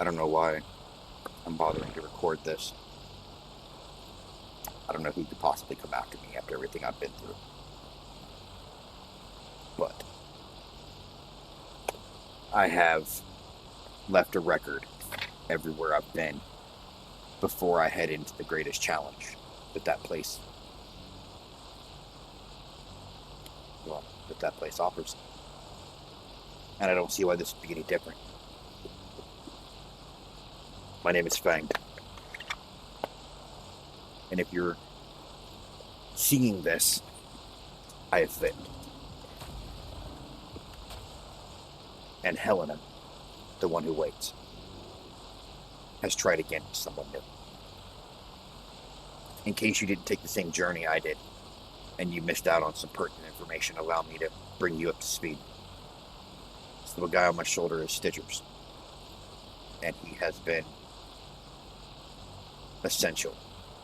I don't know why I'm bothering to record this. I don't know who could possibly come after me after everything I've been through. But I have left a record everywhere I've been before I head into the greatest challenge that place offers. And I don't see why this would be any different. My name is Fanged. And if you're seeing this, I have failed. And Heleana, the one who waits, has tried again with someone new. In case you didn't take the same journey I did, and you missed out on some pertinent information, allow me to bring you up to speed. This little guy on my shoulder is Stitchers, and he has been essential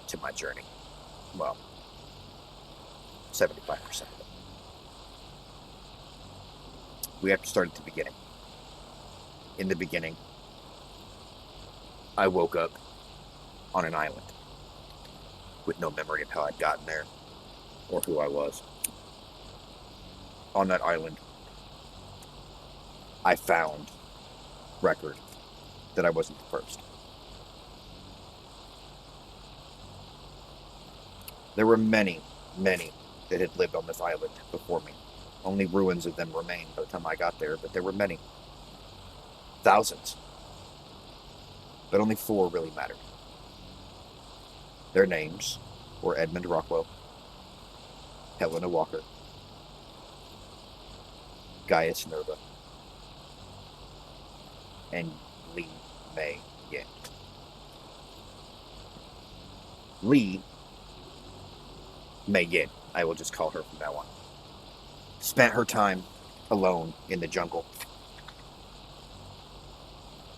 to my journey. Well, 75% of it. We have to start at the beginning. In the beginning, I woke up on an island with no memory of how I'd gotten there or who I was. On that island, I found record that I wasn't the first. There were many, many that had lived on this island before me. Only ruins of them remained by the time I got there, but there were many. Thousands. But only 4 really mattered. Their names were Edmund Rockwell, Heleana Walker, Gaius Nerva, and Mei Yin. Mei Yin, I will just call her from now on, spent her time alone in the jungle.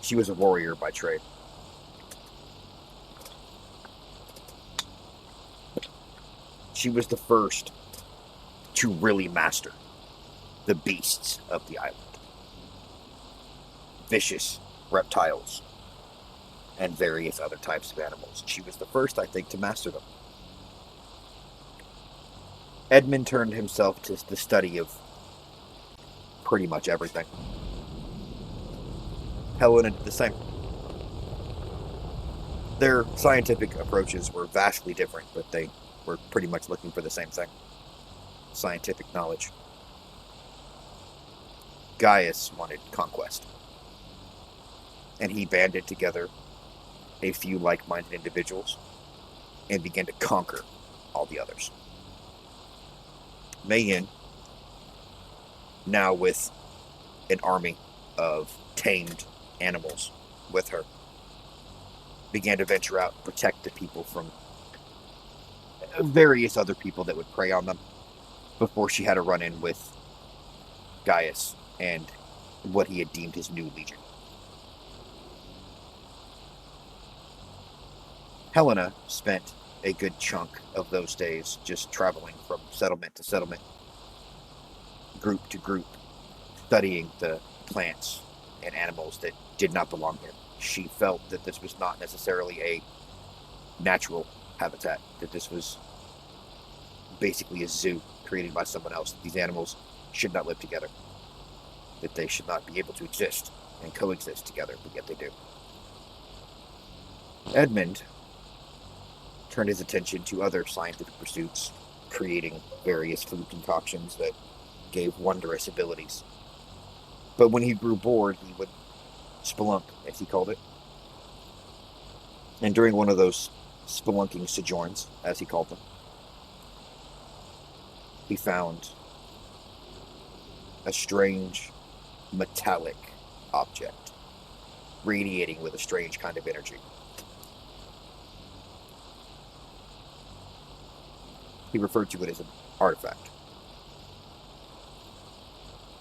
She was a warrior by trade. She was the first to really master the beasts of the island. Vicious reptiles and various other types of animals. She was the first, I think, to master them. Edmund turned himself to the study of pretty much everything. Heleana did the same. Their scientific approaches were vastly different, but they were pretty much looking for the same thing. Scientific knowledge. Gaius wanted conquest. And he banded together a few like-minded individuals and began to conquer all the others. Mei Yin, now with an army of tamed animals with her, began to venture out and protect the people from various other people that would prey on them before she had a run-in with Gaius and what he had deemed his new legion. Heleana spent a good chunk of those days just traveling from settlement to settlement, group to group, studying the plants and animals that did not belong here. She felt that this was not necessarily a natural habitat, that this was basically a zoo created by someone else. These animals should not live together, that they should not be able to exist and coexist together, but yet they do. Edmund turned his attention to other scientific pursuits, creating various food concoctions that gave wondrous abilities. But when he grew bored, he would spelunk, as he called it. And during one of those spelunking sojourns, as he called them, he found a strange metallic object radiating with a strange kind of energy. He referred to it as an artifact.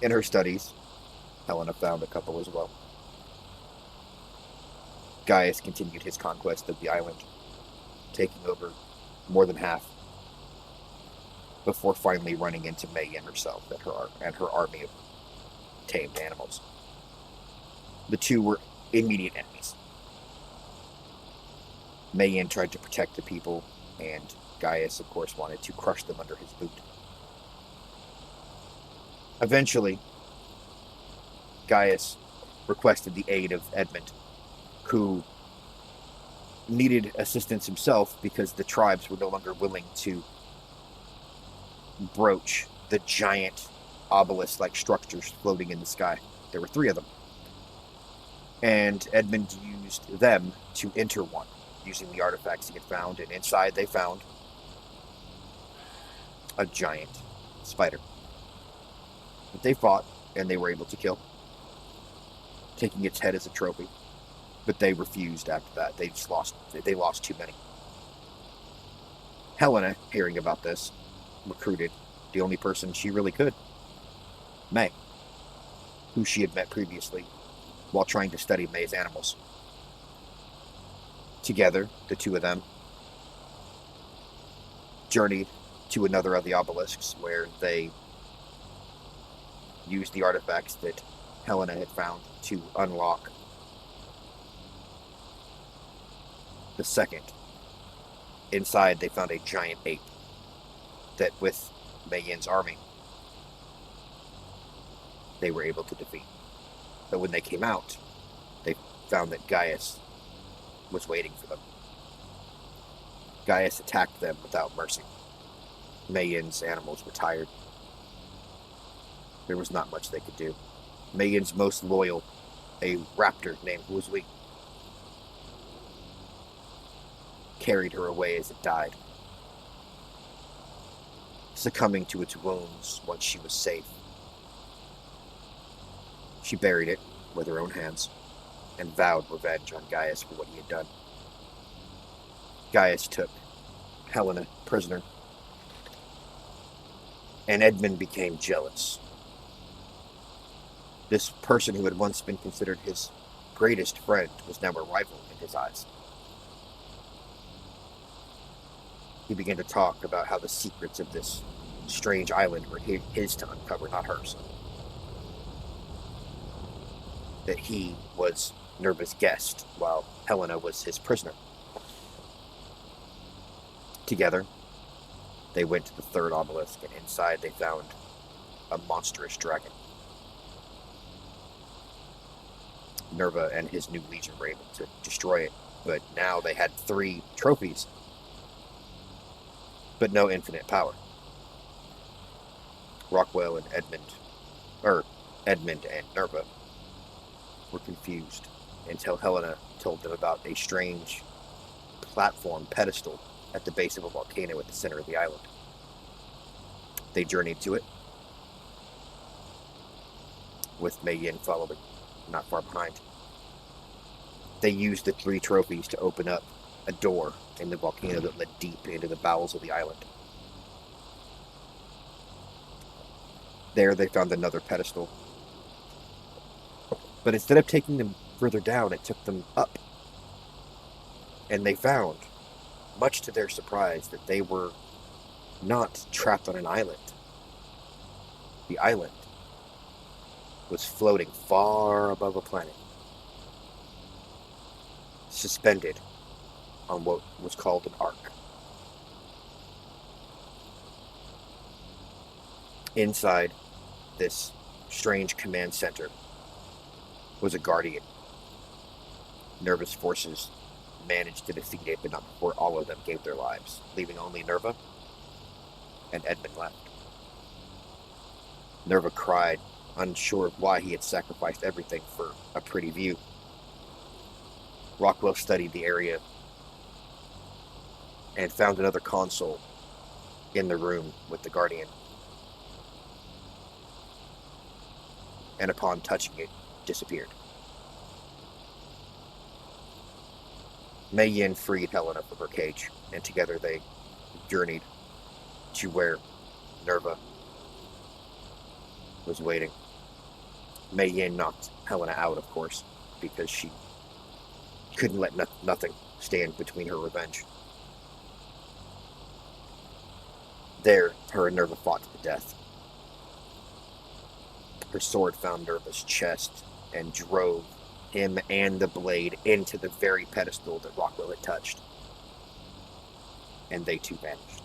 In her studies, Heleana found a couple as well. Gaius continued his conquest of the island, taking over more than half, before finally running into Mei Yin herself and her army of tamed animals. The two were immediate enemies. Mei Yin tried to protect the people, and Gaius, of course, wanted to crush them under his boot. Eventually, Gaius requested the aid of Edmund, who needed assistance himself because the tribes were no longer willing to broach the giant obelisk-like structures floating in the sky. There were 3 of them. And Edmund used them to enter one, using the artifacts he had found, and inside they found a giant spider that they fought, and they were able to kill, taking its head as a trophy. But they refused after that. They lost too many. Heleana, hearing about this, recruited the only person she really could, Mei, who she had met previously while trying to study Mei's animals. Together, the 2 of them journeyed to another of the obelisks where they used the artifacts that Heleana had found to unlock the second. Inside, they found a giant ape that, with Mei Yin's army, they were able to defeat. But when they came out, they found that Gaius was waiting for them. Gaius attacked them without mercy. Mei Yin's animals were tired. There was not much they could do. Mei Yin's most loyal, a raptor named Wuzui, carried her away as it died, succumbing to its wounds once she was safe. She buried it with her own hands and vowed revenge on Gaius for what he had done. Gaius took Heleana prisoner, and Edmund became jealous. This person who had once been considered his greatest friend was now a rival in his eyes. He began to talk about how the secrets of this strange island were his to uncover, not hers. That he was Nerva's guest, while Heleana was his prisoner. Together, they went to the 3rd obelisk, and inside they found a monstrous dragon. Nerva and his new legion were able to destroy it, but now they had 3 trophies, but no infinite power. Rockwell and Edmund and Nerva were confused until Heleana told them about a strange platform pedestal at the base of a volcano at the center of the island. They journeyed to it, with Mei Yin following not far behind. They used the 3 trophies to open up a door in the volcano that led deep into the bowels of the island. There they found another pedestal, but instead of taking them further down, it took them up. And they found, much to their surprise, that they were not trapped on an island. The island was floating far above a planet, suspended on what was called an ark. Inside this strange command center was a guardian. Nerva's forces managed to defeat it, but not before all of them gave their lives, leaving only Nerva and Edmund left. Nerva cried, unsure of why he had sacrificed everything for a pretty view. Rockwell studied the area and found another console in the room with the Guardian. And upon touching it, disappeared. Mei Yin freed Heleana from her cage, and together they journeyed to where Nerva was waiting. Mei Yin knocked Heleana out, of course, because she couldn't let nothing stand between her revenge. There, her and Nerva fought to the death. Her sword found Nerva's chest and drove him and the blade into the very pedestal that Rockwell had touched. And they too vanished.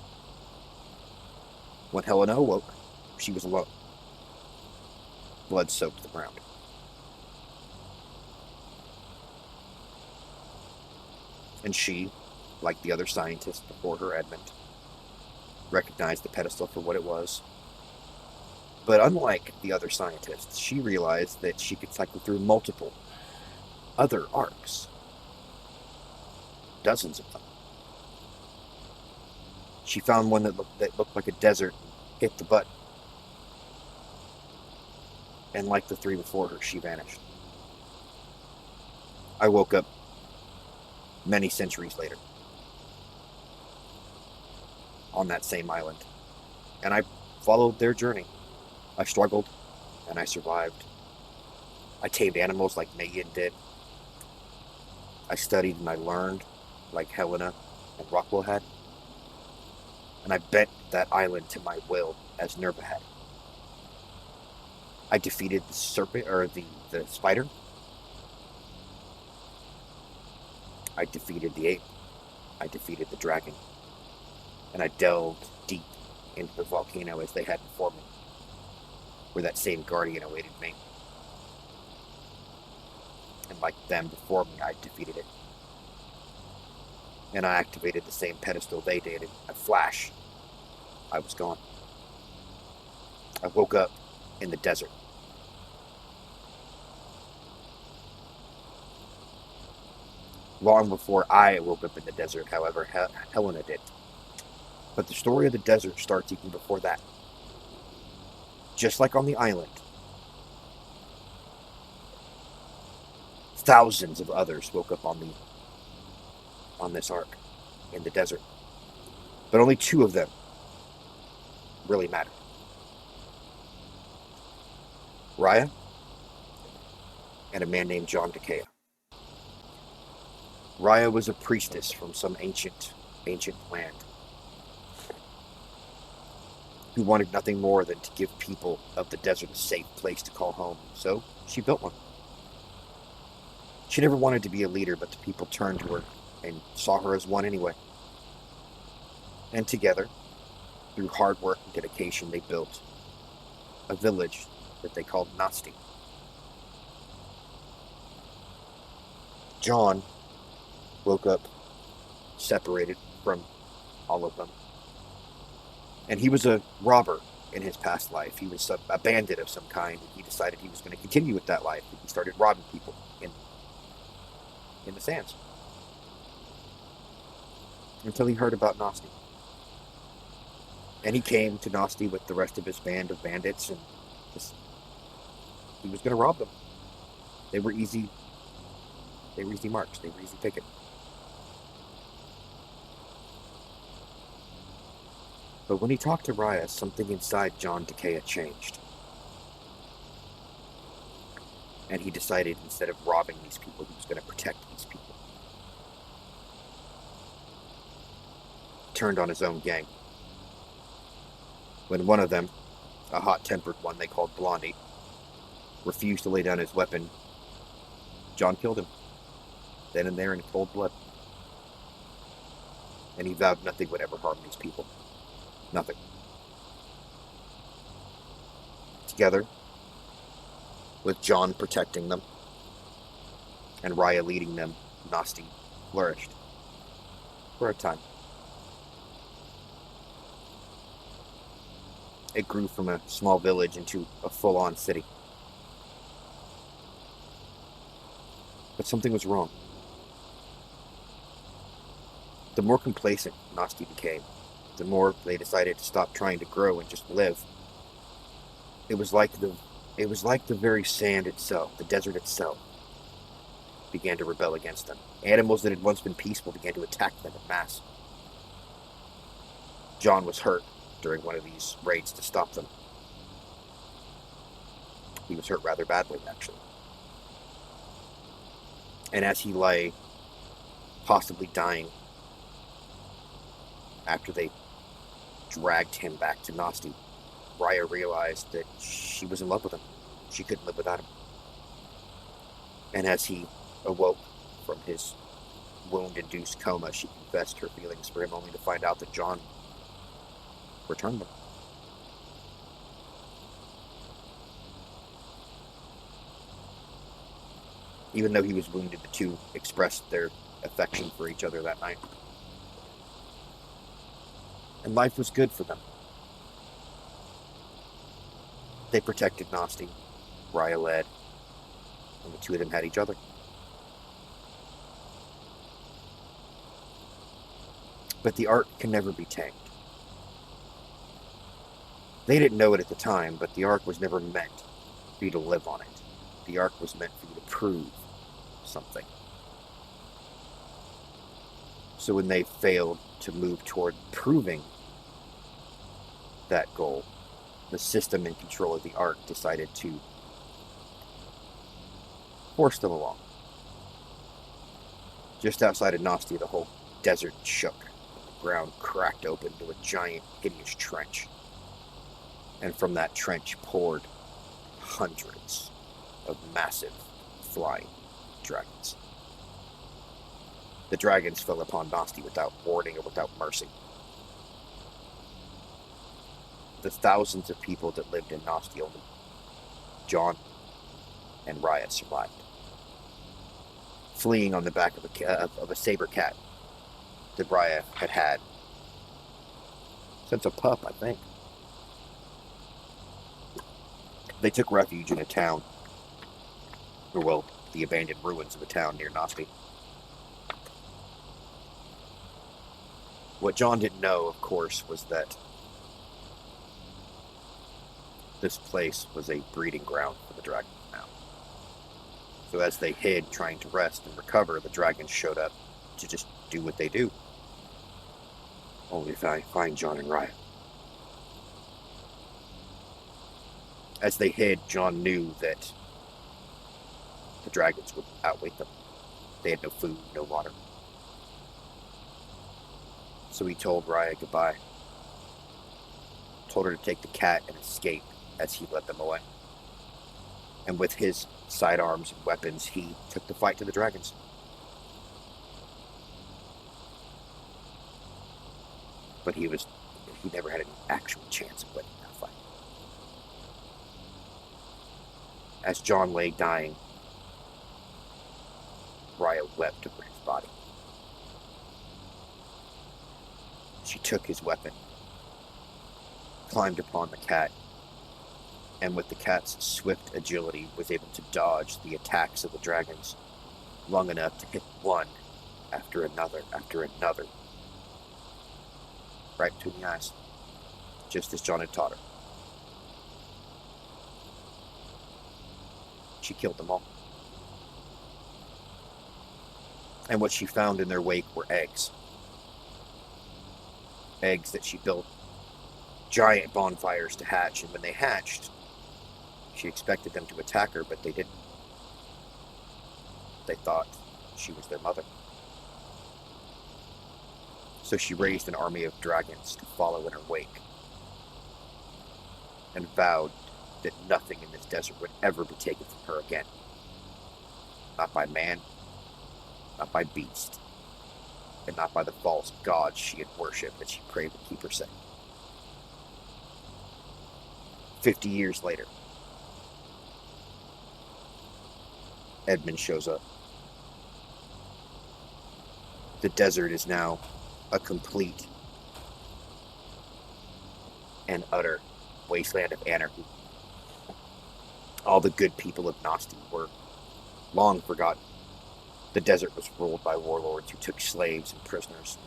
When Heleana awoke, she was alone. Blood soaked the ground. And she, like the other scientists before her, Edmund, recognized the pedestal for what it was. But unlike the other scientists, she realized that she could cycle through multiple other arcs. Dozens of them. She found one that looked like a desert and hit the button. And like the three before her, she vanished. I woke up many centuries later on that same island. And I followed their journey. I struggled and I survived. I tamed animals like Mei Yin did. I studied and I learned like Heleana and Rockwell had. And I bent that island to my will as Nerva had. I defeated the serpent, or the spider. I defeated the ape. I defeated the dragon. And I delved deep into the volcano as they had before me, where that same guardian awaited me. And like them before me, I defeated it. And I activated the same pedestal they did. In a flash, I was gone. I woke up in the desert. Long before I woke up in the desert, however, Heleana did. But the story of the desert starts even before that. Just like on the island, thousands of others woke up on this ark in the desert. But only two of them really mattered. Raya and a man named John Decaya. Raya was a priestess from some ancient land who wanted nothing more than to give people of the desert a safe place to call home. So she built one. She never wanted to be a leader, but the people turned to her and saw her as one anyway. And together, through hard work and dedication, they built a village that they called Nasti. John woke up separated from all of them. And he was a robber in his past life. He was a bandit of some kind, and he decided he was going to continue with that life. And he started robbing people in the sands. Until he heard about Nasti. And he came to Nasti with the rest of his band of bandits, and he was going to rob them. They were easy marks. They were easy picking. But when he talked to Raya, something inside John Decaya changed. And he decided, instead of robbing these people, he was going to protect these people. He turned on his own gang. When one of them, a hot-tempered one they called Blondie, refused to lay down his weapon, John killed him. Then and there in cold blood. And he vowed nothing would ever harm these people. Nothing. Together, with John protecting them, and Raya leading them, Nasti flourished. For a time. It grew from a small village into a full-on city. But something was wrong. The more complacent Nasti became, the more they decided to stop trying to grow and just live. It was like the very sand itself, the desert itself, began to rebel against them. Animals that had once been peaceful began to attack them en masse. John was hurt during one of these raids to stop them. He was hurt rather badly, actually. And as he lay, possibly dying, after they dragged him back to Nasti, Raya realized that she was in love with him. She couldn't live without him. And as he awoke from his wound-induced coma, she confessed her feelings for him, only to find out that John returned them. Even though he was wounded, the two expressed their affection for each other that night. And life was good for them. They protected Nosti, Raya led, and the two of them had each other. But the Ark can never be tamed. They didn't know it at the time, but the Ark was never meant for you to live on it. The Ark was meant for you to prove something. So when they failed to move toward proving that goal, the system in control of the Ark decided to force them along. Just outside of Nosti, the whole desert shook. The ground cracked open to a giant, hideous trench. And from that trench poured hundreds of massive flying dragons. The dragons fell upon Nosti without warning or without mercy. The thousands of people that lived in Nosti, only John and Raya survived, fleeing on the back of a saber cat that Raya had had since a pup, I think. They took refuge in a town, or well, the abandoned ruins of a town near Nosti. What John didn't know, of course, was that this place was a breeding ground for the dragons now. So as they hid, trying to rest and recover, the dragons showed up to just do what they do. Only if I find John and Raya. As they hid, John knew that the dragons would outwait them. They had no food, no water. So he told Raya goodbye. Told her to take the cat and escape as he led them away. And with his sidearms and weapons, he took the fight to the dragons. But he never had any actual chance of winning that fight. As John lay dying, Raya wept over his body. She took his weapon, climbed upon the cat, and with the cat's swift agility was able to dodge the attacks of the dragons long enough to hit one after another, right between the eyes, just as John had taught her. She killed them all. And what she found in their wake were eggs. Eggs that she built giant bonfires to hatch, and when they hatched, she expected them to attack her, but they didn't. They thought she was their mother. So she raised an army of dragons to follow in her wake, and vowed that nothing in this desert would ever be taken from her again. Not by man, not by beast, and not by the false gods she had worshipped that she prayed would keep her safe. 50 years later, Edmund shows up. The desert is now a complete and utter wasteland of anarchy. All the good people of Nosti were long forgotten. The desert was ruled by warlords who took slaves and prisoners.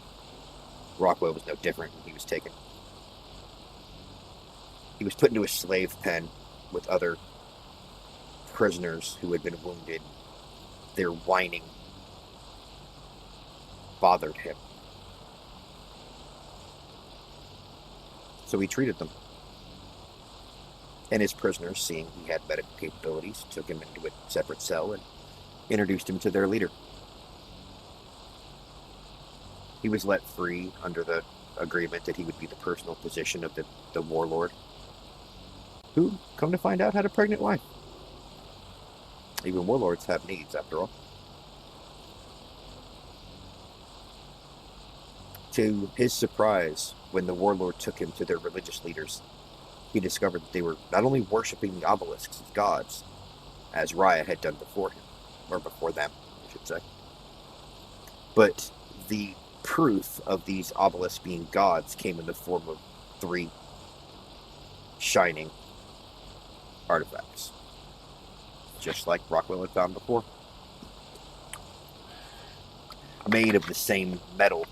Rockwell was no different when he was taken. He was put into a slave pen with other prisoners who had been wounded. Their whining bothered him. So he treated them. And his prisoners, seeing he had medical capabilities, took him into a separate cell and introduced him to their leader. He was let free under the agreement that he would be the personal physician of the warlord, who, come to find out, had a pregnant wife. Even warlords have needs, after all. To his surprise, when the warlord took him to their religious leaders, he discovered that they were not only worshipping the obelisks as gods, as Raya had done before him, or before them, I should say, but the proof of these obelisks being gods came in the form of 3 shining artifacts, just like Rockwell had found before, made of the same metal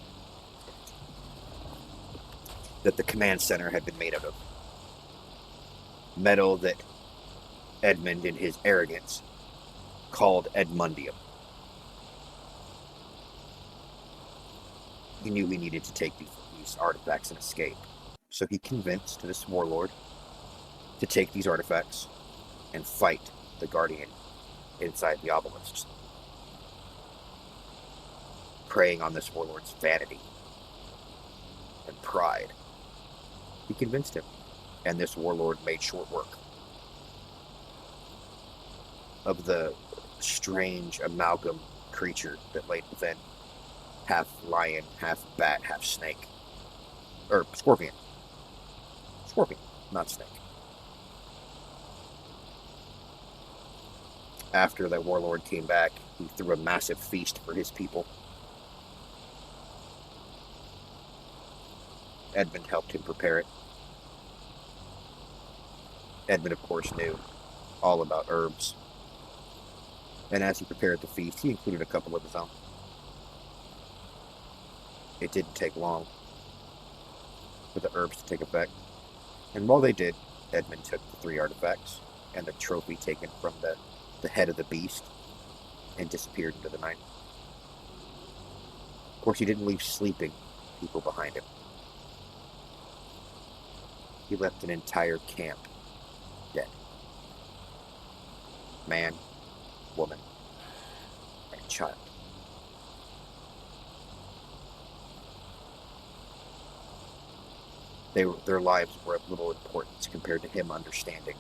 that the command center had been made out of. Metal that Edmund, in his arrogance, called Edmundium. He knew he needed to take these artifacts and escape, so he convinced this warlord to take these artifacts and fight the Guardian inside the obelisks, preying on this warlord's vanity and pride. He convinced him, and this warlord made short work of the strange amalgam creature that lay within, half lion, half bat, half snake. Or scorpion. Scorpion, not snake. After the warlord came back, he threw a massive feast for his people. Edmund helped him prepare it. Edmund, of course, knew all about herbs. And as he prepared the feast, he included a couple of his own. It didn't take long for the herbs to take effect. And while they did, Edmund took the 3 artifacts and the trophy taken from the head of the beast and disappeared into the night. Of course, he didn't leave sleeping people behind him. He left an entire camp dead. Man, woman, and child. Their lives were of little importance compared to him understanding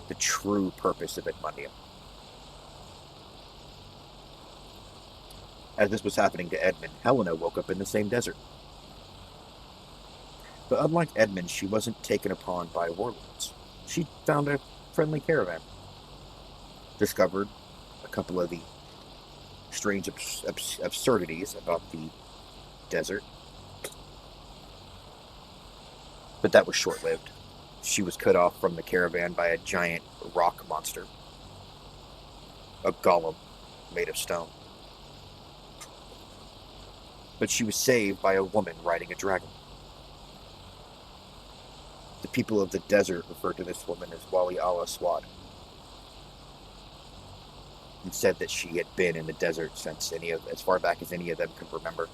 the true purpose of Edmundium. As this was happening to Edmund, Heleana woke up in the same desert. But unlike Edmund, she wasn't taken upon by warlords. She found a friendly caravan, discovered a couple of the strange absurdities about the desert, but that was short-lived. She was cut off from the caravan by a giant rock monster, a golem made of stone. But she was saved by a woman riding a dragon. The people of the desert referred to this woman as Wali Allah Swad, and said that she had been in the desert since as far back as any of them could remember,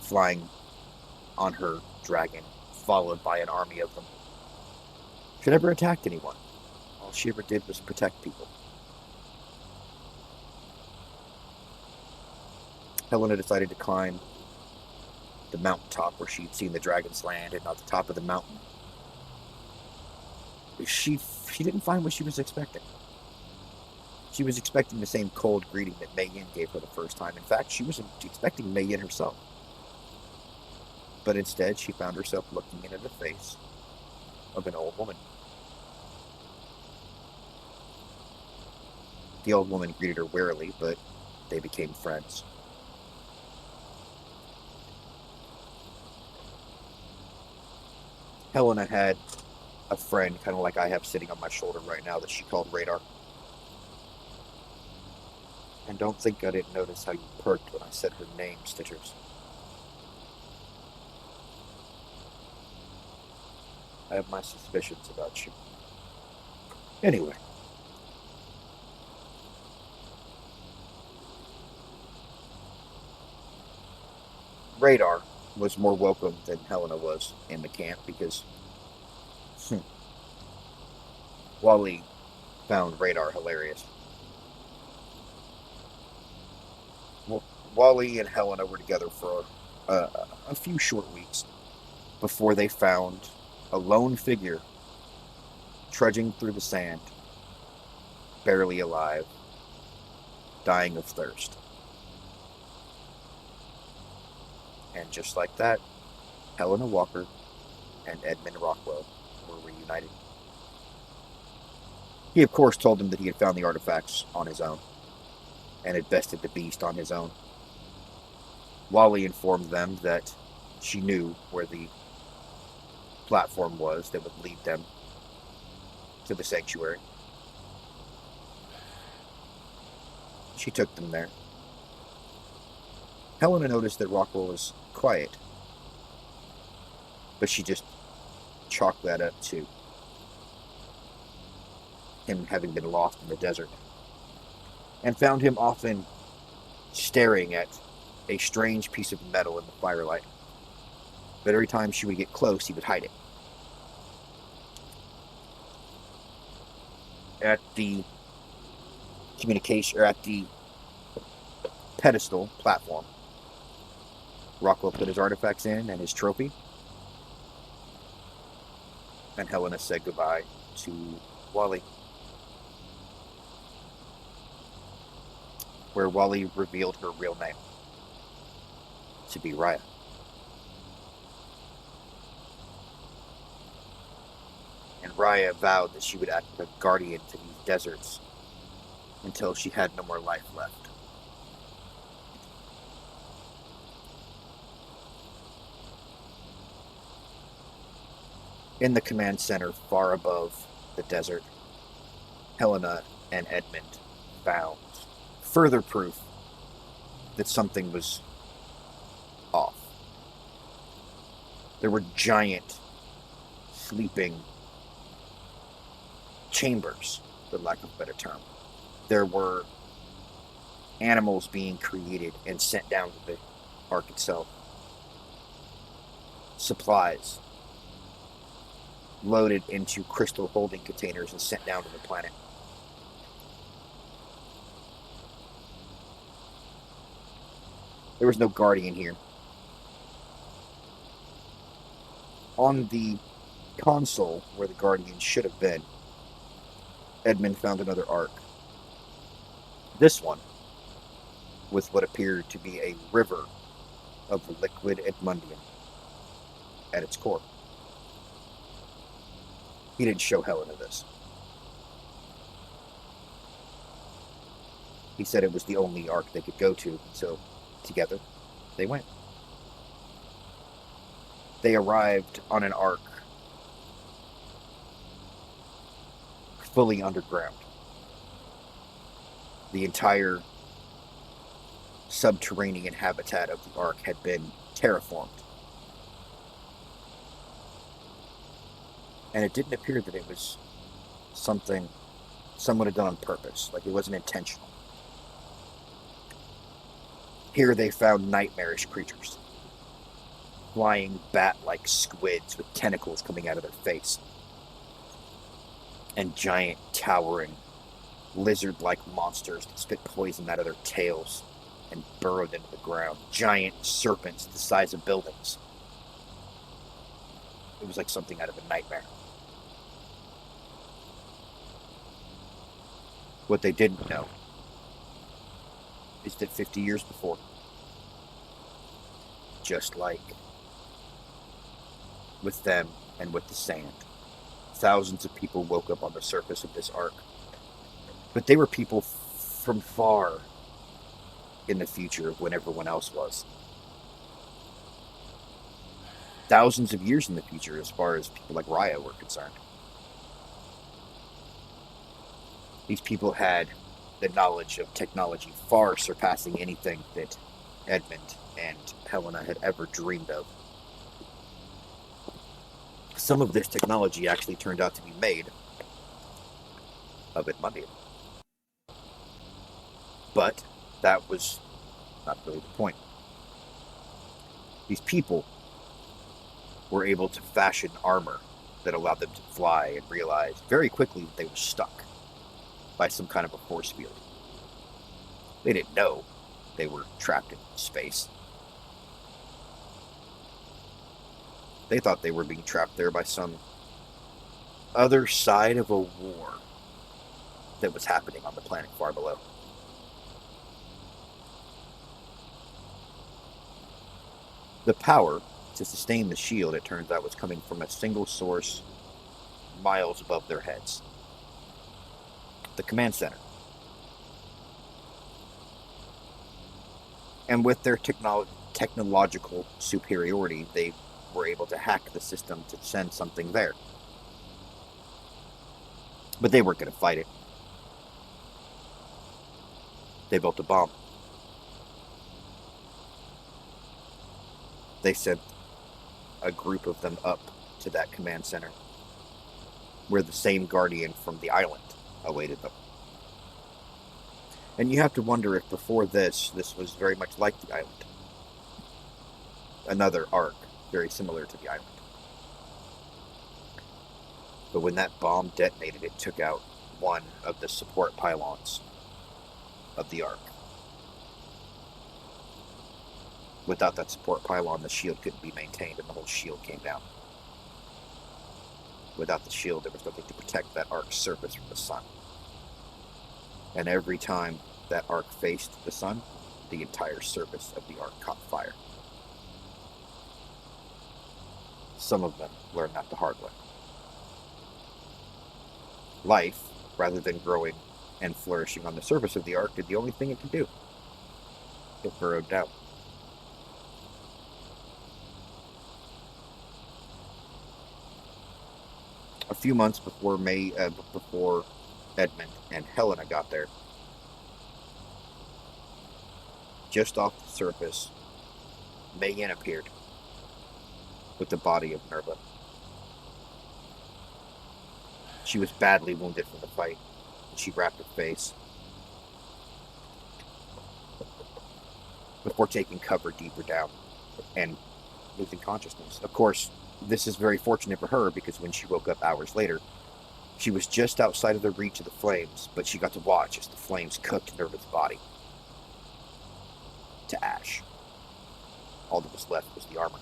flying on her dragon, followed by an army of them. She never attacked anyone. All she ever did was protect people. Heleana decided to climb the mountaintop where she'd seen the dragons land, and at the top of the mountain, she didn't find what she was expecting. She was expecting the same cold greeting that Mei Yin gave her the first time. In fact, she was expecting Mei Yin herself. But instead, she found herself looking into the face of an old woman. The old woman greeted her warily, but they became friends. Heleana had a friend, kind of like I have sitting on my shoulder right now, that she called Radar. And don't think I didn't notice how you perked when I said her name, Stitchers. I have my suspicions about you. Anyway. Radar was more welcome than Heleana was in the camp because Wally found Radar hilarious. Well, Wally and Heleana were together for a few short weeks before they found a lone figure trudging through the sand, barely alive, dying of thirst. And just like that, Heleana Walker and Edmund Rockwell were reunited. He, of course, told them that he had found the artifacts on his own and had bested the beast on his own. Wally informed them that she knew where the platform was that would lead them to the sanctuary. She took them there. Heleana noticed that Rockwell was quiet, but she just chalked that up to him having been lost in the desert, and found him often staring at a strange piece of metal in the firelight. But every time she would get close, he would hide it. At the pedestal platform, Rockwell put his artifacts in and his trophy, and Heleana said goodbye to Wally, where Wally revealed her real name to be Raya. And Raya vowed that she would act as a guardian to these deserts until she had no more life left. In the command center far above the desert, Heleana and Edmund found further proof that something was off. There were giant sleeping chambers, for lack of a better term. There were animals being created and sent down to the Ark itself. Supplies loaded into crystal holding containers and sent down to the planet. There was no guardian here. On the console where the guardian should have been, Edmund found another Ark. This one with what appeared to be a river of liquid Edmundium at its core. He didn't show Heleana this. He said it was the only Ark they could go to, so together they went. They arrived on an Ark fully underground. The entire subterranean habitat of the Ark had been terraformed. And it didn't appear that it was something someone had done on purpose, like it wasn't intentional. Here they found nightmarish creatures, flying bat-like squids with tentacles coming out of their face, and giant, towering, lizard-like monsters that spit poison out of their tails and burrowed into the ground. Giant serpents the size of buildings. It was like something out of a nightmare. What they didn't know is that 50 years before, just like with them and with the sand, thousands of people woke up on the surface of this Ark. But they were people from far in the future of when everyone else was. Thousands of years in the future as far as people like Raya were concerned. These people had the knowledge of technology far surpassing anything that Edmund and Heleana had ever dreamed of. Some of this technology actually turned out to be made of Edmundium. But that was not really the point. These people were able to fashion armor that allowed them to fly and realized very quickly that they were stuck by some kind of a force field. They didn't know they were trapped in space. They thought they were being trapped there by some other side of a war that was happening on the planet far below. The power to sustain the shield, it turns out, was coming from a single source miles above their heads. The command center. And with their technological superiority, they were able to hack the system to send something there. But they weren't going to fight it. They built a bomb. They sent a group of them up to that command center, where the same guardian from the island awaited them. And you have to wonder if before this was very much like the island. Another Ark, very similar to the island. But when that bomb detonated, it took out one of the support pylons of the Ark. Without that support pylon, the shield couldn't be maintained, and the whole shield came down. Without the shield, there was nothing to protect that Ark's surface from the sun. And every time that Ark faced the sun, the entire surface of the Ark caught fire. Some of them learned that the hard way. Life, rather than growing and flourishing on the surface of the Ark, did the only thing it could do. It burrowed down. A few months before Edmund and Heleana got there, just off the surface, Mei Yin appeared with the body of Nerva. She was badly wounded from the fight, and she wrapped her face before taking cover deeper down and losing consciousness. Of course, this is very fortunate for her, because when she woke up hours later, she was just outside of the reach of the flames, but she got to watch as the flames cooked Nerva's body to ash. All that was left was the armor.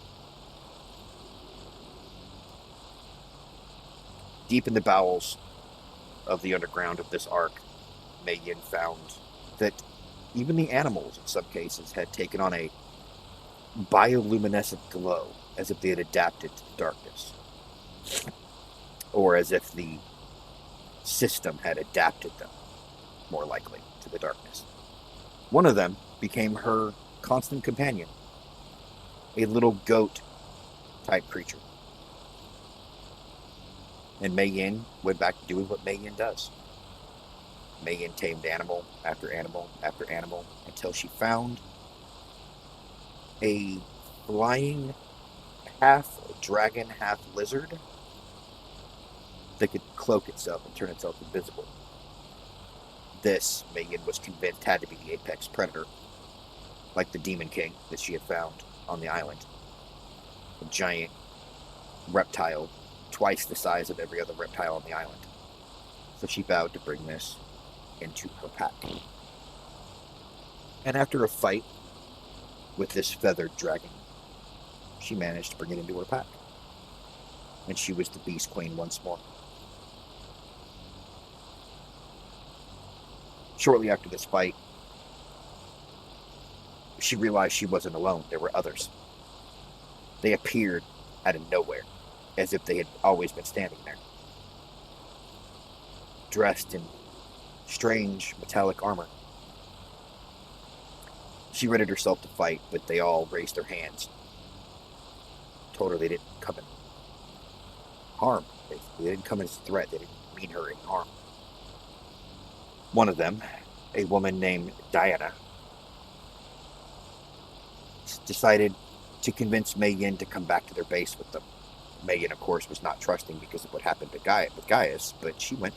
Deep in the bowels of the underground of this Ark, Mei Yin found that even the animals, in some cases, had taken on a bioluminescent glow, as if they had adapted to the darkness. Or as if the system had adapted them, more likely, to the darkness. One of them became her constant companion, a little goat-type creature. And Mei Yin went back to doing what Mei Yin does. Mei Yin tamed animal after animal after animal, until she found a flying half dragon, half lizard that could cloak itself and turn itself invisible. This, Mei Yin was convinced, had to be the apex predator, like the Demon King that she had found on the island. A giant reptile, twice the size of every other reptile on the island. So she vowed to bring this into her pack. And after a fight with this feathered dragon, she managed to bring it into her pack. And she was the Beast Queen once more. Shortly after this fight, she realized she wasn't alone. There were others. They appeared out of nowhere, as if they had always been standing there, dressed in strange metallic armor. She readied herself to fight, but they all raised their hands, told her they didn't come in harm. They didn't come as a threat. They didn't mean her any harm. One of them, a woman named Diana, decided to convince Mei Yin to come back to their base with them. Mei Yin, of course, was not trusting because of what happened to Gaius, but she went.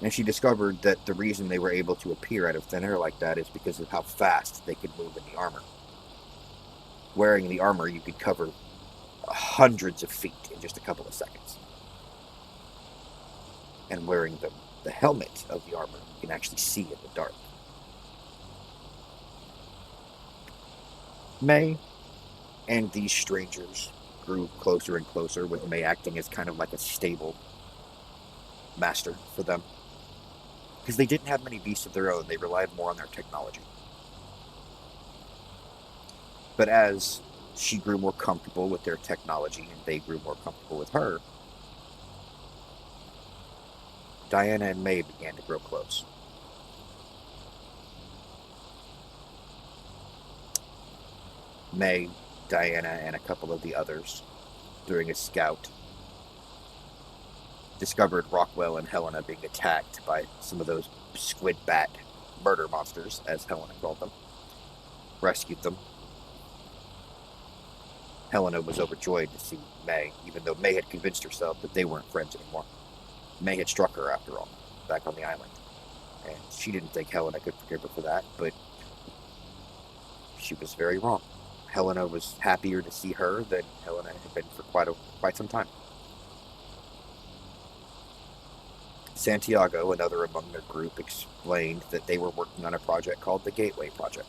And she discovered that the reason they were able to appear out of thin air like that is because of how fast they could move in the armor. Wearing the armor, you could cover hundreds of feet in just a couple of seconds. And wearing the helmet of the armor, you can actually see in the dark. Mei and these strangers grew closer and closer, with Mei acting as kind of like a stable master for them. Because they didn't have many beasts of their own, they relied more on their technology. But as she grew more comfortable with their technology and they grew more comfortable with her, Diana and Mei began to grow close. Mei, Diana, and a couple of the others, during a scout, discovered Rockwell and Heleana being attacked by some of those squid bat murder monsters, as Heleana called them, rescued them. Heleana was overjoyed to see Mei, even though Mei had convinced herself that they weren't friends anymore. Mei had struck her, after all, back on the island. And she didn't think Heleana could forgive her for that, but she was very wrong. Heleana was happier to see her than Heleana had been for quite some time. Santiago, another among their group, explained that they were working on a project called the Gateway Project,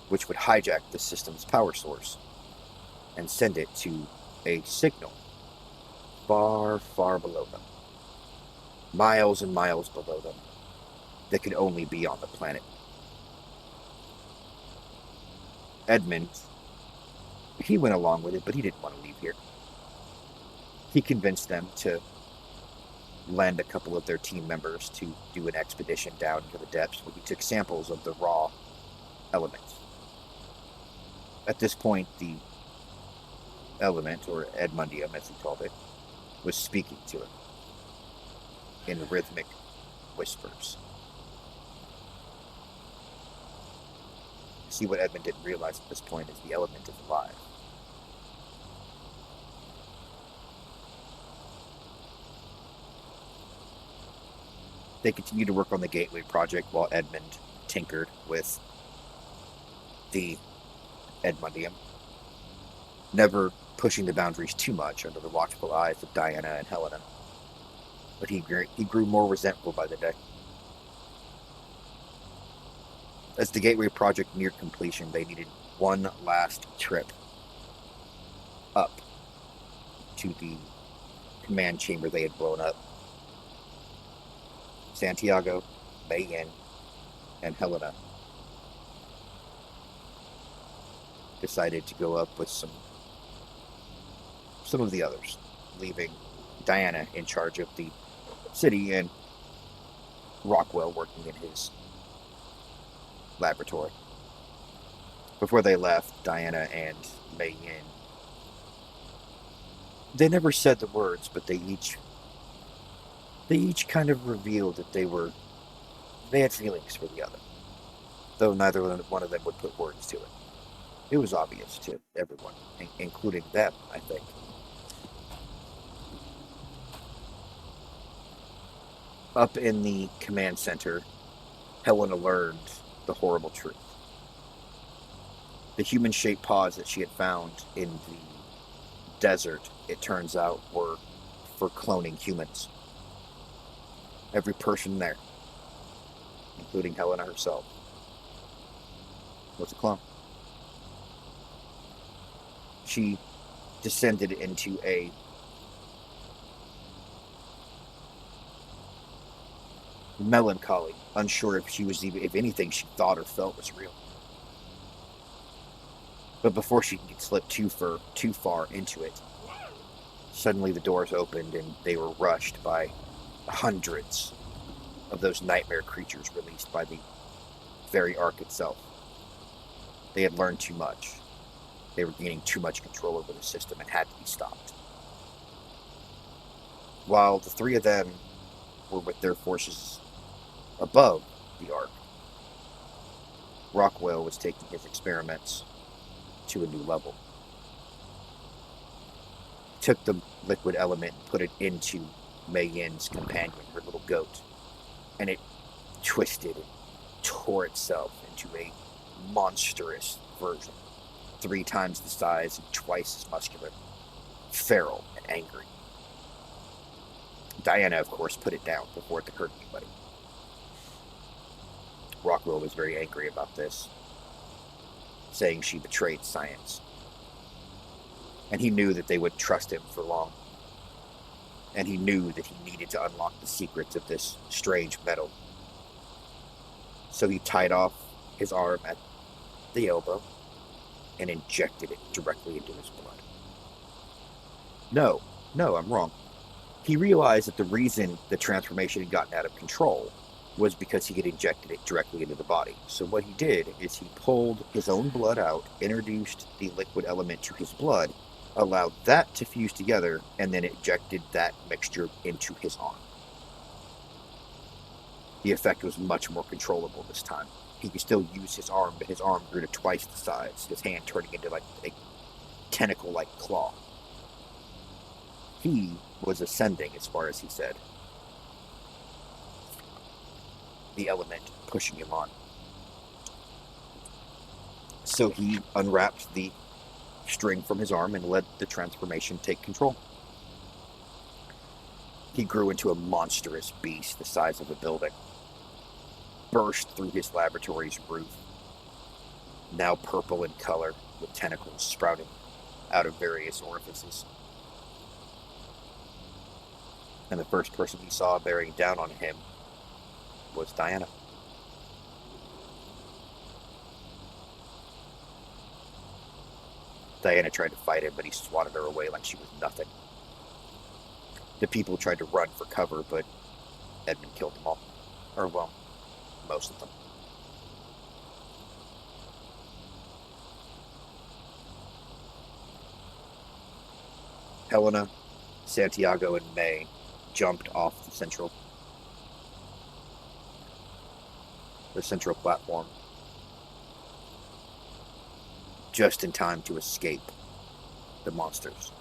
which would hijack the system's power source and send it to a signal far, far below them, miles and miles below them, that could only be on the planet. Edmund, he went along with it, but he didn't want to leave here. He convinced them to lend a couple of their team members to do an expedition down into the depths where he took samples of the raw elements. At this point, the element, or Edmundium as he called it, was speaking to him in rhythmic whispers. See, what Edmund didn't realize at this point is the element is alive. They continued to work on the Gateway Project while Edmund tinkered with the Edmundium, never pushing the boundaries too much under the watchful eyes of Diana and Heleana. But he grew more resentful by the day. As the Gateway Project neared completion, they needed one last trip up to the command chamber they had blown up. Santiago, Mei Yin, and Heleana decided to go up with some of the others, leaving Diana in charge of the city and Rockwell working in his laboratory. Before they left, Diana and Mei Yin, they never said the words, but they each kind of revealed that they had feelings for the other, though neither one of them would put words to it. It was obvious to everyone, including them, I think. Up in the command center, Heleana learned the horrible truth. The human-shaped pods that she had found in the desert, it turns out, were for cloning humans. Every person there, including Heleana herself, was a clone. She descended into a melancholy, unsure if anything she thought or felt was real. But before she could slip too far into it, suddenly the doors opened and they were rushed by hundreds of those nightmare creatures released by the very Ark itself. They had learned too much. They were gaining too much control over the system and had to be stopped. While the three of them were with their forces above the Ark, Rockwell was taking his experiments to a new level. He took the liquid element and put it into Mei Yin's companion, her little goat, and it twisted and tore itself into a monstrous version, 3 times the size and twice as muscular, feral and angry. Diana, of course, put it down before it could hurt anybody. Rockwell was very angry about this, saying she betrayed science. And he knew that they wouldn't trust him for long. And he knew that he needed to unlock the secrets of this strange metal. So he tied off his arm at the elbow and injected it directly into his blood. No, I'm wrong. He realized that the reason the transformation had gotten out of control was because he had injected it directly into the body. So what he did is he pulled his own blood out, introduced the liquid element to his blood, allowed that to fuse together, and then injected that mixture into his arm. The effect was much more controllable this time. He could still use his arm, but his arm grew to twice the size, his hand turning into like a tentacle-like claw. He was ascending, as far as he said. The element pushing him on. So he unwrapped the string from his arm and let the transformation take control. He grew into a monstrous beast the size of a building, burst through his laboratory's roof, now purple in color with tentacles sprouting out of various orifices. And the first person he saw bearing down on him was Diana. Diana tried to fight him, but he swatted her away like she was nothing. The people tried to run for cover, but Edmund killed them all. Or, well, most of them. Heleana, Santiago, and Mei jumped off the central platform just in time to escape the monsters.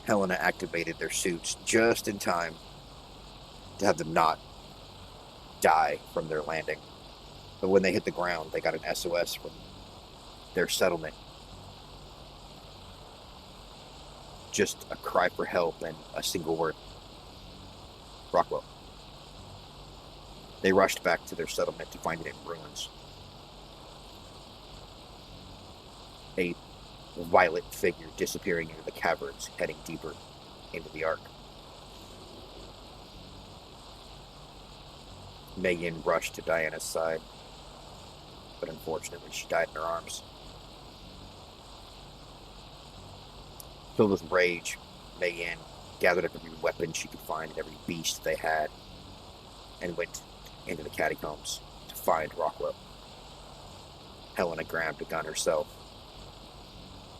Heleana activated their suits just in time to have them not die from their landing. But when they hit the ground, they got an SOS from their settlement. Just a cry for help and a single word. Rockwell. They rushed back to their settlement to find it in ruins. A violet figure disappearing into the caverns, heading deeper into the Ark. Mei Yin rushed to Diana's side, but unfortunately she died in her arms. Filled with rage, Mei Yin gathered up every weapon she could find and every beast they had, and went into the catacombs to find Rockwell. Heleana grabbed a gun herself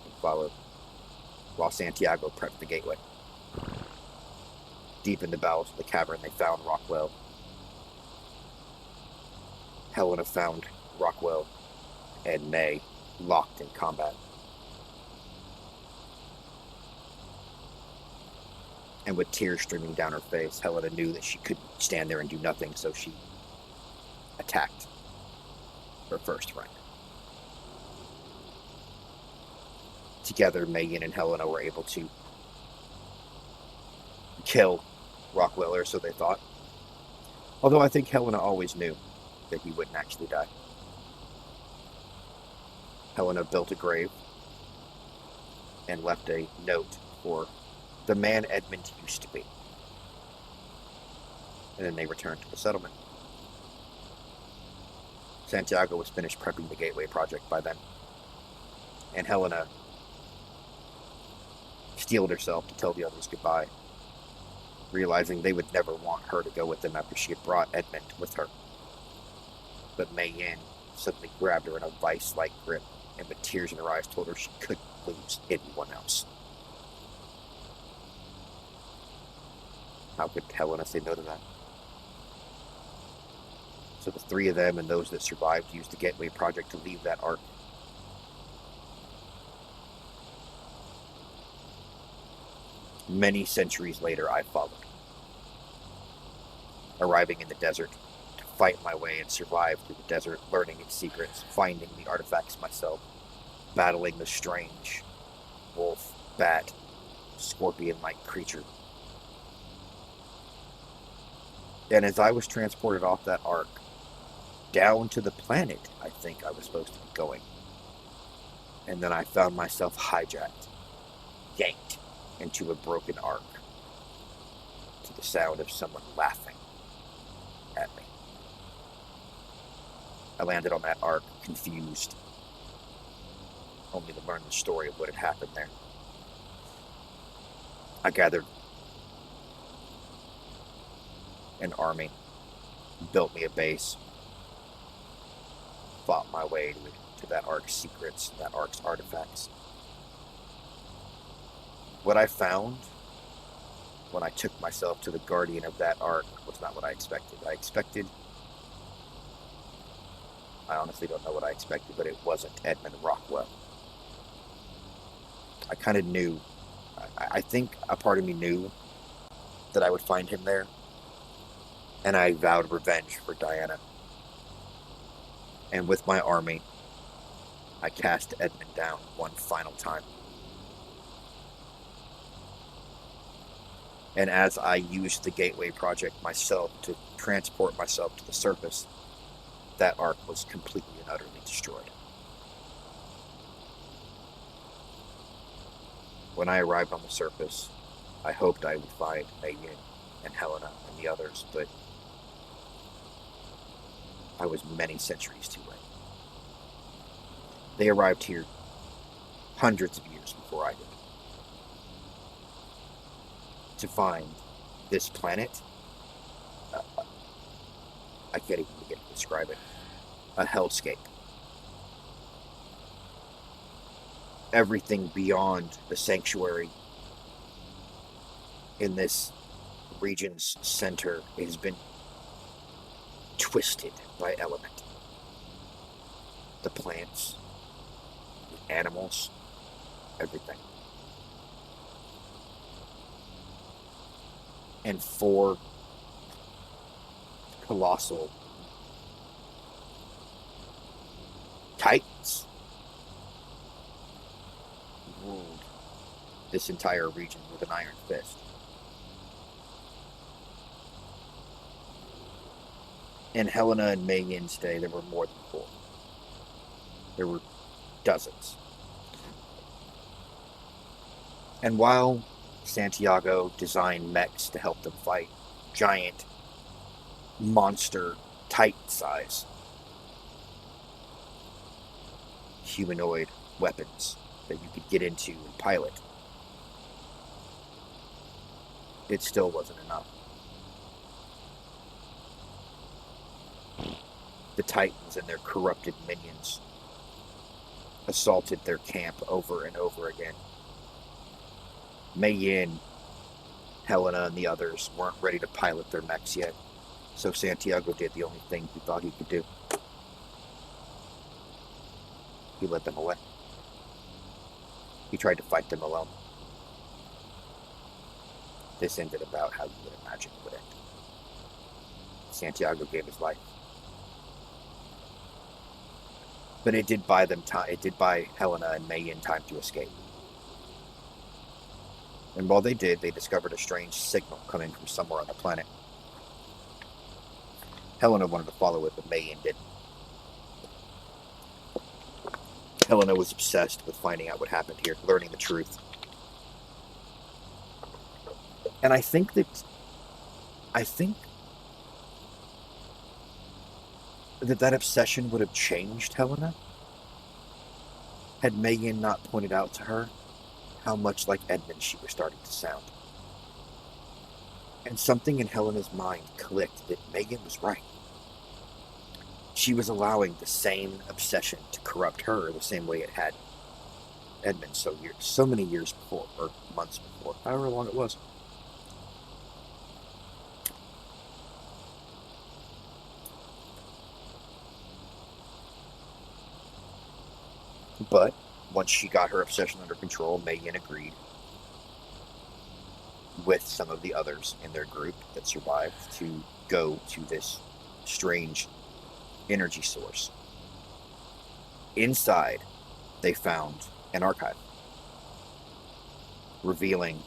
and followed, while Santiago prepped the gateway. Deep in the bowels of the cavern, they found Rockwell. Heleana found Rockwell and Mei locked in combat. And with tears streaming down her face, Heleana knew that she couldn't stand there and do nothing, so she attacked her first friend. Together, Mei Yin and Heleana were able to kill Rockwell, or so they thought. Although I think Heleana always knew that he wouldn't actually die. Heleana built a grave and left a note for the man Edmund used to be. And then they returned to the settlement. Santiago was finished prepping the Gateway project by then. And Heleana steeled herself to tell the others goodbye, realizing they would never want her to go with them after she had brought Edmund with her. But Mei Yin suddenly grabbed her in a vice-like grip, and with tears in her eyes told her she couldn't lose anyone else. How could Heleana say no to that? So the three of them and those that survived used the Gateway project to leave that Ark. Many centuries later, I followed, arriving in the desert to fight my way and survive through the desert, learning its secrets, finding the artifacts myself, battling the strange wolf, bat, scorpion-like creature. And as I was transported off that Ark, down to the planet I think I was supposed to be going, and then I found myself hijacked, yanked into a broken Ark, to the sound of someone laughing at me. I landed on that Ark, confused, only to learn the story of what had happened there. I gathered an army, built me a base, fought my way to that Ark's secrets, that Ark's artifacts. What I found when I took myself to the guardian of that Ark was not what I expected. I honestly don't know what I expected, but it wasn't Edmund Rockwell. I kind of knew, I think a part of me knew that I would find him there, and I vowed revenge for Diana. And with my army, I cast Edmund down one final time. And as I used the Gateway Project myself to transport myself to the surface, that Ark was completely and utterly destroyed. When I arrived on the surface, I hoped I would find Mei Yin and Heleana and the others, but I was many centuries too late. They arrived here hundreds of years before I did. To find this planet, I can't even begin to describe it, a hellscape. Everything beyond the sanctuary in this region's center has been twisted by element. The plants, the animals, everything. And 4 colossal titans ruled this entire region with an iron fist. In Heleana and Mei Yin's day, there were more than 4. There were dozens. And while Santiago designed mechs to help them fight giant, monster, titan size humanoid weapons that you could get into and pilot, it still wasn't enough. The Titans and their corrupted minions assaulted their camp over and over again. Mei Yin, Heleana, and the others weren't ready to pilot their mechs yet, so Santiago did the only thing he thought he could do. He led them away. He tried to fight them alone. This ended about how you would imagine it would end. Santiago gave his life. But it did buy them time. It did buy Heleana and Mei Yin time to escape. And while they did, they discovered a strange signal coming from somewhere on the planet. Heleana wanted to follow it, but Mei Yin didn't. Heleana was obsessed with finding out what happened here, learning the truth. And I think that obsession would have changed Heleana had Mei Yin not pointed out to her how much like Edmund she was starting to sound. And something in Heleana's mind clicked that Mei Yin was right. She was allowing the same obsession to corrupt her the same way it had Edmund so many years before, or months before, however long it was. But once she got her obsession under control, Mei Yin agreed with some of the others in their group that survived to go to this strange energy source. Inside, they found an archive revealing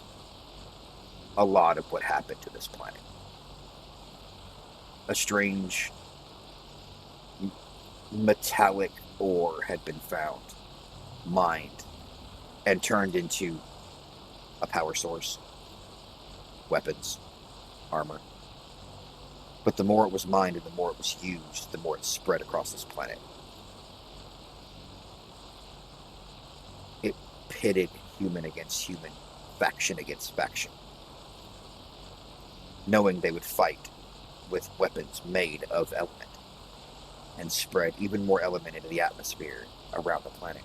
a lot of what happened to this planet. A strange metallic ore had been found, mined, and turned into a power source, weapons, armor. But the more it was mined and the more it was used, the more it spread across this planet. pitted human against human, faction against faction, knowing they would fight with weapons made of element and spread even more element into the atmosphere around the planet.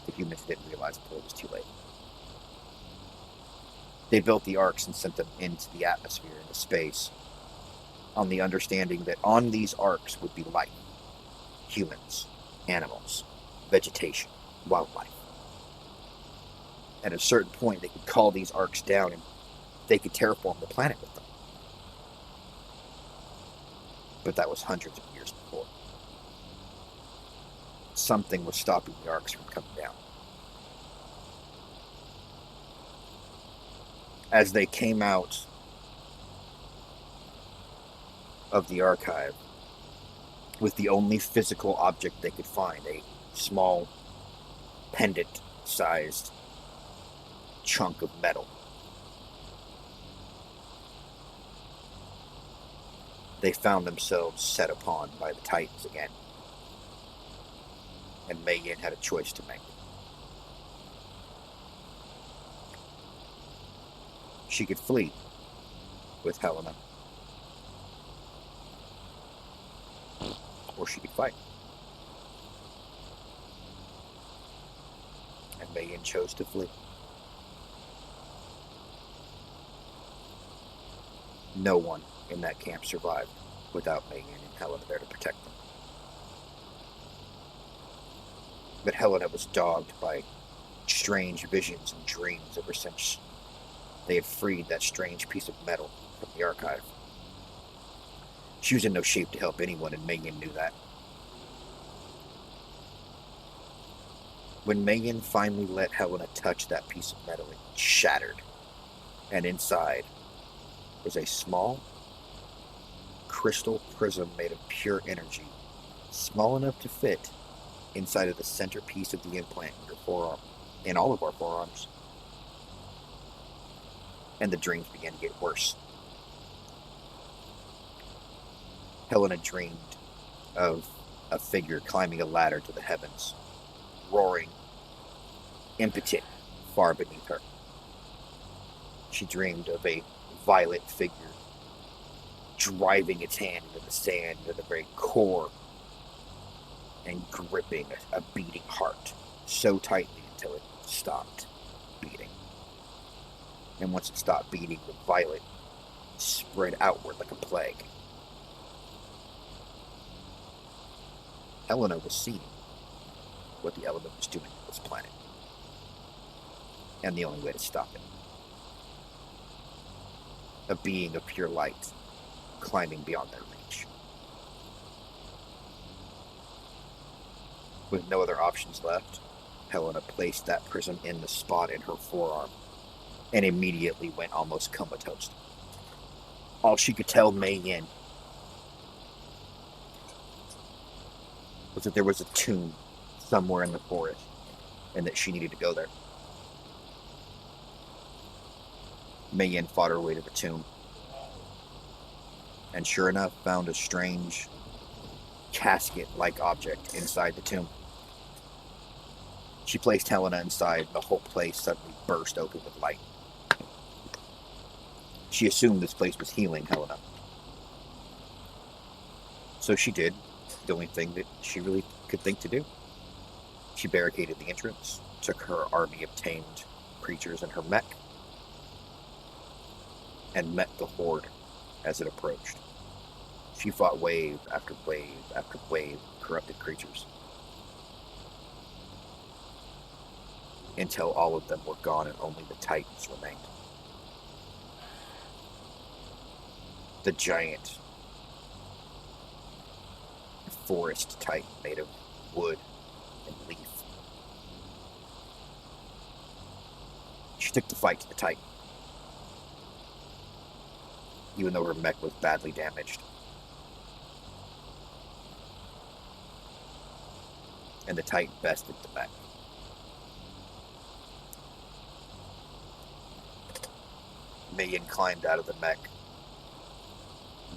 The humans didn't realize until it was too late. They built the Arks and sent them into the atmosphere, into space, on the understanding that on these Arks would be life. Humans, animals, vegetation, wildlife. At a certain point, they could call these Arks down and they could terraform the planet with them. But that was hundreds of years before. Something was stopping the Arks from coming down. As they came out of the archive with the only physical object they could find, a small pendant-sized chunk of metal, they found themselves set upon by the Titans again. And Mei Yin had a choice to make. She could flee with Heleana, or she could fight. And Mei Yin chose to flee. No one in that camp survived without Mei Yin and Heleana there to protect them. But Heleana was dogged by strange visions and dreams ever since they had freed that strange piece of metal from the archive. She was in no shape to help anyone, and Mei Yin knew that. When Mei Yin finally let Heleana touch that piece of metal, it shattered, and inside was a small crystal prism made of pure energy, small enough to fit inside of the centerpiece of the implant in your forearm, in all of our forearms. And the dreams began to get worse. Heleana dreamed of a figure climbing a ladder to the heavens, roaring, impotent, far beneath her. She dreamed of a violet figure driving its hand into the sand, into the very core, and gripping a beating heart so tightly until it stopped beating. And once it stopped beating, the violet spread outward like a plague. Heleana was seeing what the element was doing to this planet, and the only way to stop it. A being of pure light climbing beyond their reach. With no other options left, Heleana placed that prism in the spot in her forearm and immediately went almost comatose. All she could tell Mei Yin was that there was a tomb somewhere in the forest and that she needed to go there. Mei Yin fought her way to the tomb, and sure enough found a strange casket-like object inside the tomb. She placed Heleana inside, and the whole place suddenly burst open with light. She assumed this place was healing Heleana. So she did the only thing that she really could think to do. She barricaded the entrance, took her army of tamed creatures and her mech, and met the horde as it approached. She fought wave after wave after wave of corrupted creatures, until all of them were gone and only the Titans remained. The giant forest Titan made of wood and leaf. She took the fight to the Titan, even though her mech was badly damaged. And the Titan bested the mech. Mei Yin climbed out of the mech,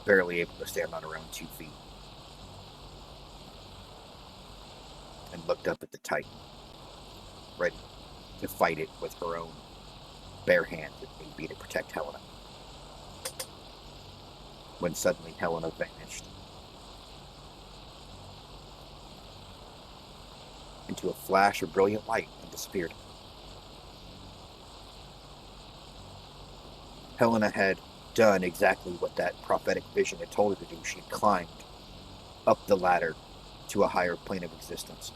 barely able to stand on her own 2 feet. and looked up at the Titan, ready to fight it with her own bare hands if need be to protect Heleana. When suddenly Heleana vanished into a flash of brilliant light and disappeared. Heleana had done exactly what that prophetic vision had told her to do. She had climbed up the ladder to a higher plane of existence,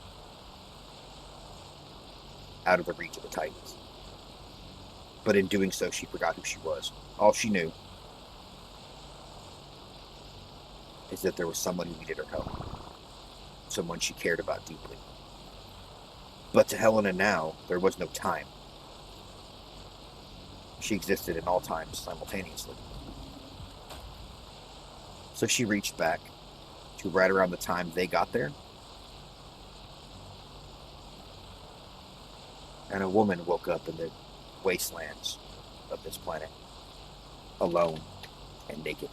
out of the reach of the Titans. But in doing so, she forgot who she was. All she knew is that there was someone who needed her help, someone she cared about deeply. But to Heleana now, there was no time. She existed in all times simultaneously. So she reached back to right around the time they got there, and a woman woke up in the wastelands of this planet, alone and naked.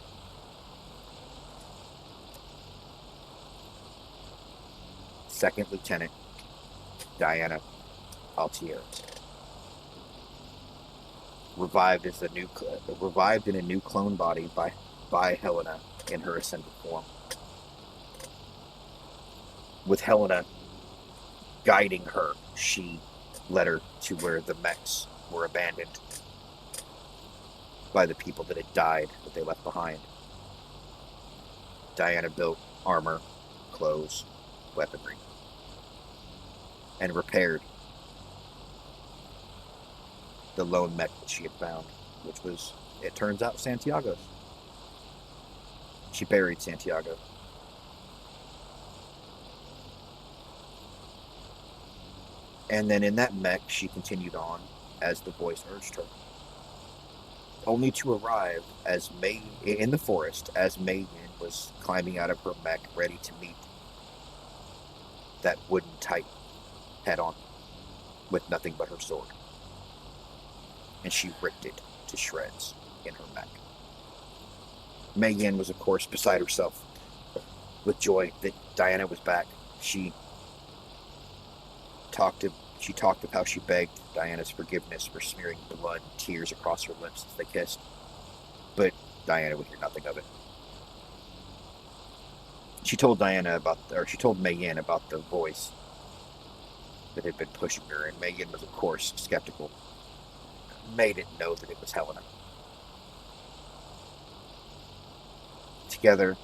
Second Lieutenant Diana Altier, revived in a new clone body by Heleana in her ascended form. With Heleana guiding her, she led her to where the mechs were abandoned by the people that had died, that they left behind. Diana built armor, clothes, weaponry, and repaired the lone mech that she had found, which was, it turns out, Santiago's. She buried Santiago. And then in that mech, she continued on as the voice urged her, only to arrive in the forest as Mei Yin was climbing out of her mech, ready to meet that wooden Titan head on, with nothing but her sword. And she ripped it to shreds in her mech. Mei Yin was, of course, beside herself with joy that Diana was back. She talked of how she begged Diana's forgiveness for smearing blood and tears across her lips as they kissed. But Diana would hear nothing of it. She told Mei Yin about the voice that had been pushing her, and Mei Yin was, of course, skeptical. Mei didn't know that it was Heleana. Together,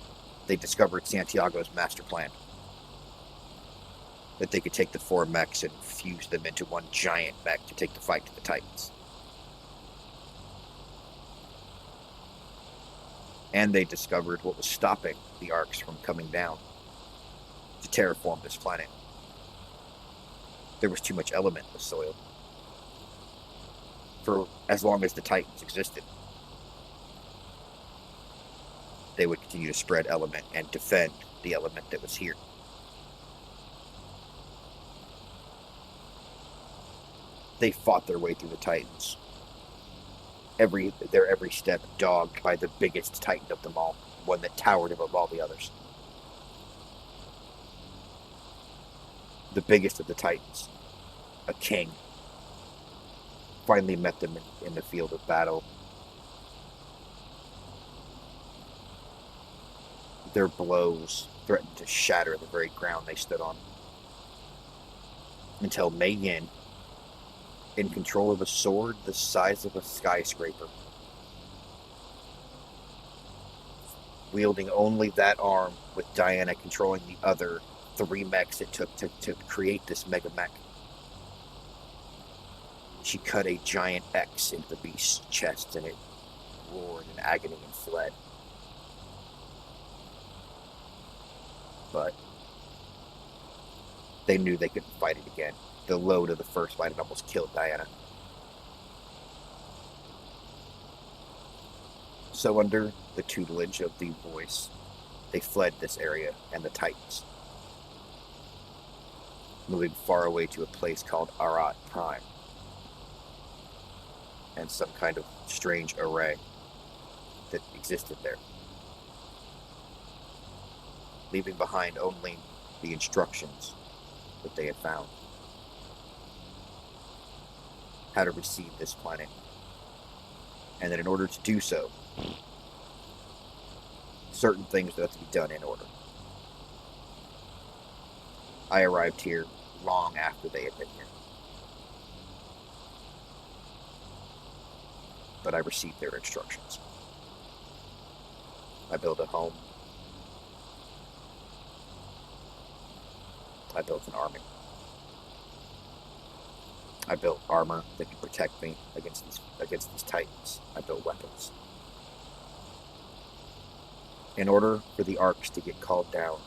they discovered Santiago's master plan. That they could take the 4 mechs and fuse them into one giant mech to take the fight to the Titans. And they discovered what was stopping the Arks from coming down to terraform this planet. There was too much element in the soil. For as long as the Titans existed, they would continue to spread element and defend the element that was here. They fought their way through the Titans. Their every step dogged by the biggest Titan of them all, one that towered above all the others. The biggest of the Titans, a king, finally met them in the field of battle. Their blows threatened to shatter the very ground they stood on. Until Mei Yin, in control of a sword the size of a skyscraper, wielding only that arm, with Diana controlling the other 3 mechs it took to create this mega mech. She cut a giant X into the beast's chest, and it roared in agony and fled. But they knew they couldn't fight it again. The load of the first fight had almost killed Diana. So under the tutelage of the voice, they fled this area and the Titans, moving far away to a place called Arat Prime, and some kind of strange array that existed there, leaving behind only the instructions that they had found, how to receive this planet, and that in order to do so, certain things would have to be done in order. I arrived here long after they had been here, but I received their instructions. I built a home. I built an army. I built armor that could protect me against these titans. I built weapons. In order for the Arks to get called down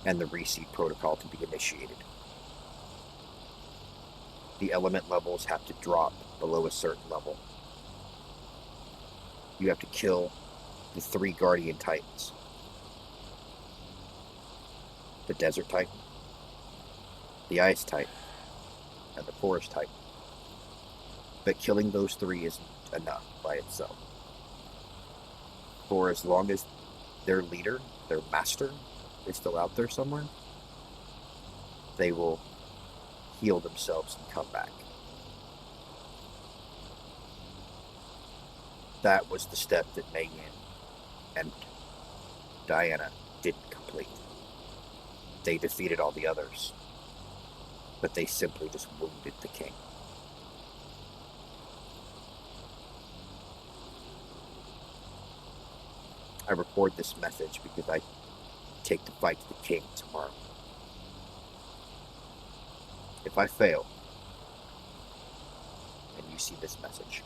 and the reseed protocol to be initiated, the element levels have to drop below a certain level. You have to kill the 3 guardian titans. The desert titan, the ice titan, and the forest titan. But killing those 3 isn't enough by itself. For as long as their leader, their master, is still out there somewhere, they will heal themselves and come back. That was the step that Mei Yin and Diana didn't complete. They defeated all the others, but they simply just wounded the king. I record this message because I take the fight to the king tomorrow. If I fail, and you see this message,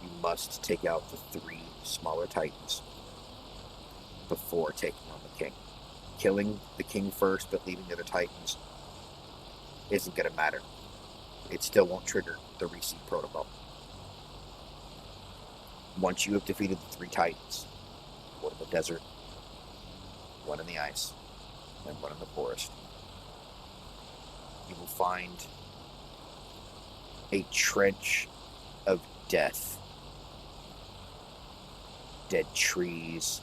you must take out the 3 smaller titans before taking on the king. Killing the king first, but leaving the other titans isn't going to matter. It still won't trigger the reseed protocol. Once you have defeated the 3 titans, one in the desert, one in the ice, and one in the forest, you will find a trench of death. Dead trees,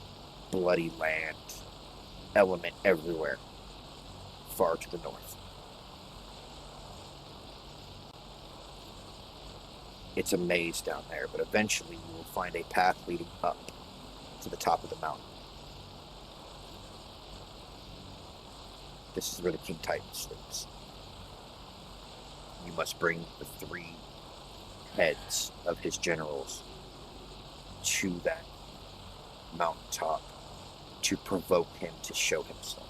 bloody land, element everywhere, far to the north. It's a maze down there, but eventually you will find a path leading up to the top of the mountain. This is where the King Titan sleeps. You must bring the 3 heads of his generals to that mountaintop to provoke him to show himself.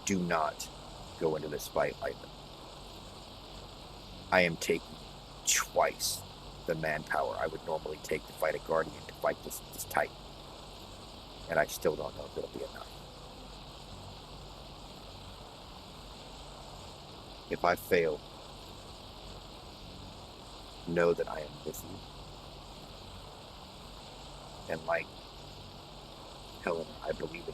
Do not go into this fight lightly. I am taking twice the manpower I would normally take to fight a guardian to fight this titan. And I still don't know if it'll be enough. If I fail, know that I am with you. And like Heleana, I believe in you.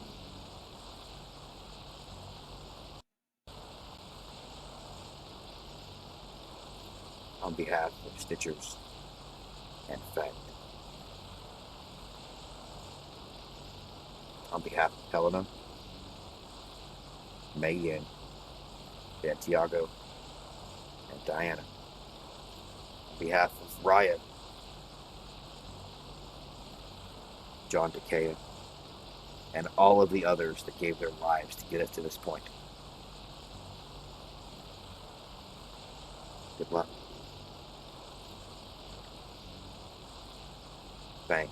On behalf of Stitchers and Fanged, on behalf of Heleana, Mei Yin, Santiago, and Diana, on behalf of Riot, John Decaya, and all of the others that gave their lives to get us to this point. Good luck. Bang.